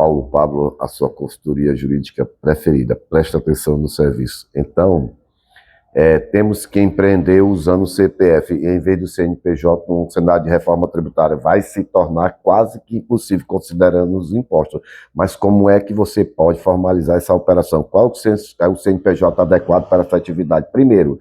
Paulo Pablo, a sua consultoria jurídica preferida. Presta atenção no serviço. Então, temos que empreender usando o CPF em vez do CNPJ num cenário de reforma tributária. Vai se tornar quase que impossível considerando os impostos. Mas como é que você pode formalizar essa operação? Qual é o CNPJ adequado para essa atividade? Primeiro,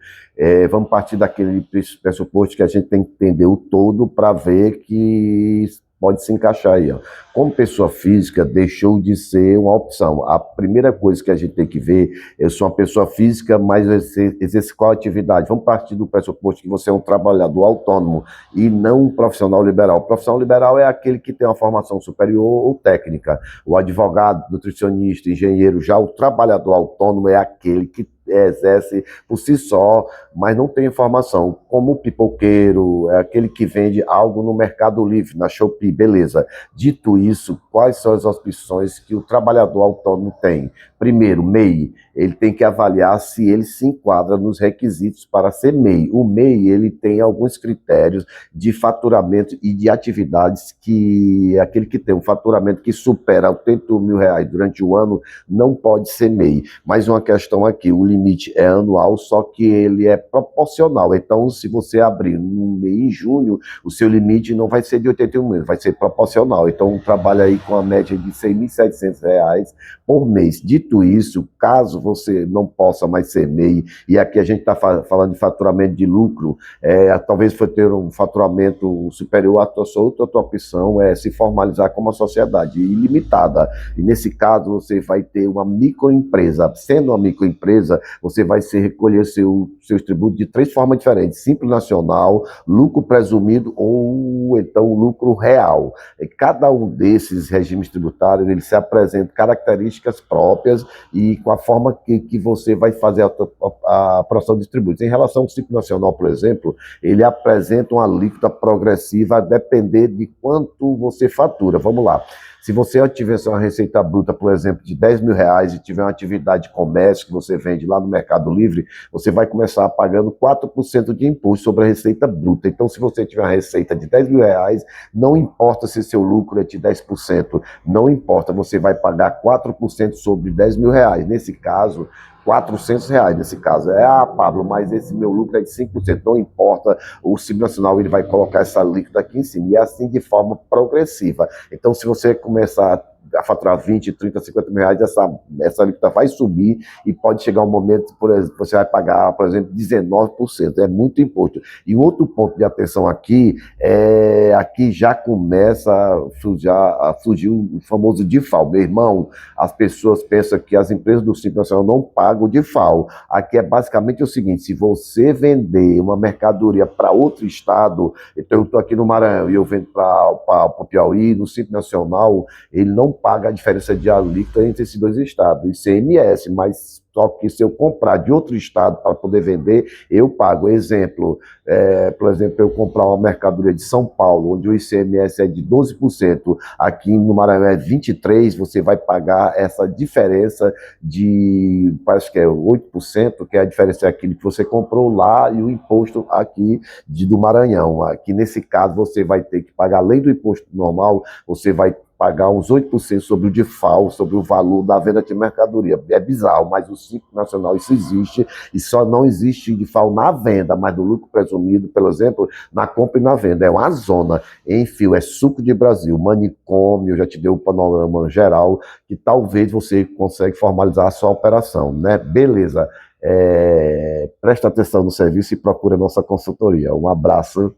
vamos partir daquele pressuposto que a gente tem que entender o todo para ver que pode se encaixar aí, ó. Como pessoa física, deixou de ser uma opção. A primeira coisa que a gente tem que ver, eu sou uma pessoa física, mas exerce qual atividade? Vamos partir do pressuposto que você é um trabalhador autônomo e não um profissional liberal. O profissional liberal é aquele que tem uma formação superior ou técnica. O advogado, nutricionista, engenheiro, já o trabalhador autônomo é aquele que exerce por si só, mas não tem informação, como o pipoqueiro, é aquele que vende algo no Mercado Livre, na Shopee, beleza. Dito isso, quais são as opções que o trabalhador autônomo tem? Primeiro, MEI, ele tem que avaliar se ele se enquadra nos requisitos para ser MEI. O MEI, ele tem alguns critérios de faturamento e de atividades que aquele que tem um faturamento que supera 80 mil reais durante o ano não pode ser MEI. Mais uma questão aqui, o limite é anual, só que ele é proporcional. Então, se você abrir no MEI em junho, o seu limite não vai ser de 81 mil, vai ser proporcional. Então, trabalha aí com a média de R$ 6.700 por mês. Dito isso, caso você não possa mais ser MEI, e aqui a gente está falando de faturamento de lucro, talvez for ter um faturamento superior à sua outra opção é se formalizar como uma sociedade ilimitada. E nesse caso, você vai ter uma microempresa. Sendo uma microempresa, você vai recolher seus tributos de três formas diferentes: Simples Nacional, lucro presumido ou então lucro real. Cada um desses regimes tributários, ele se apresenta características próprias e com a forma que você vai fazer a apuração dos tributos. Em relação ao Simples Nacional, por exemplo, ele apresenta uma alíquota progressiva a depender de quanto você fatura. Vamos lá. Se você tivesse uma receita bruta, por exemplo, de R$ 10 mil e tiver uma atividade de comércio que você vende lá no Mercado Livre, você vai começar pagando 4% de imposto sobre a receita bruta. Então, se você tiver uma receita de R$ 10 mil, não importa se seu lucro é de 10%, não importa, você vai pagar 4% sobre R$ 10 mil. Nesse caso, R$ 400 nesse caso. Pablo, mas esse meu lucro é de 5%, não importa, o Simples Nacional ele vai colocar essa alíquota aqui em cima, e é assim de forma progressiva. Então, se você começar a faturar 20, 30, 50 mil reais, essa alíquota vai subir e pode chegar um momento, por exemplo, você vai pagar, por exemplo, 19%, é muito imposto. E outro ponto de atenção aqui, aqui já começa a surgir o famoso DIFAL. Meu irmão, as pessoas pensam que as empresas do Simples Nacional não pagam o DIFAL. Aqui é basicamente o seguinte: se você vender uma mercadoria para outro estado, então eu estou aqui no Maranhão e eu vendo para o Piauí, no Simples Nacional, ele não paga a diferença de alíquota entre esses dois estados, ICMS, mas só que se eu comprar de outro estado para poder vender, eu pago. Exemplo, por exemplo, eu comprar uma mercadoria de São Paulo, onde o ICMS é de 12%, aqui no Maranhão é 23%, você vai pagar essa diferença de, parece que é 8%, que é a diferença daquilo que você comprou lá e o imposto aqui do Maranhão. Aqui nesse caso você vai ter que pagar, além do imposto normal, você vai pagar uns 8% sobre o DIFAL, sobre o valor da venda de mercadoria. É bizarro, mas o Simples Nacional isso existe, e só não existe DIFAL na venda, mas no lucro presumido, por exemplo, na compra e na venda. É uma zona. Enfim, é suco de Brasil, manicômio, eu já te dei um panorama geral, que talvez você consiga formalizar a sua operação, né? Beleza. Presta atenção no serviço e procura a nossa consultoria. Um abraço.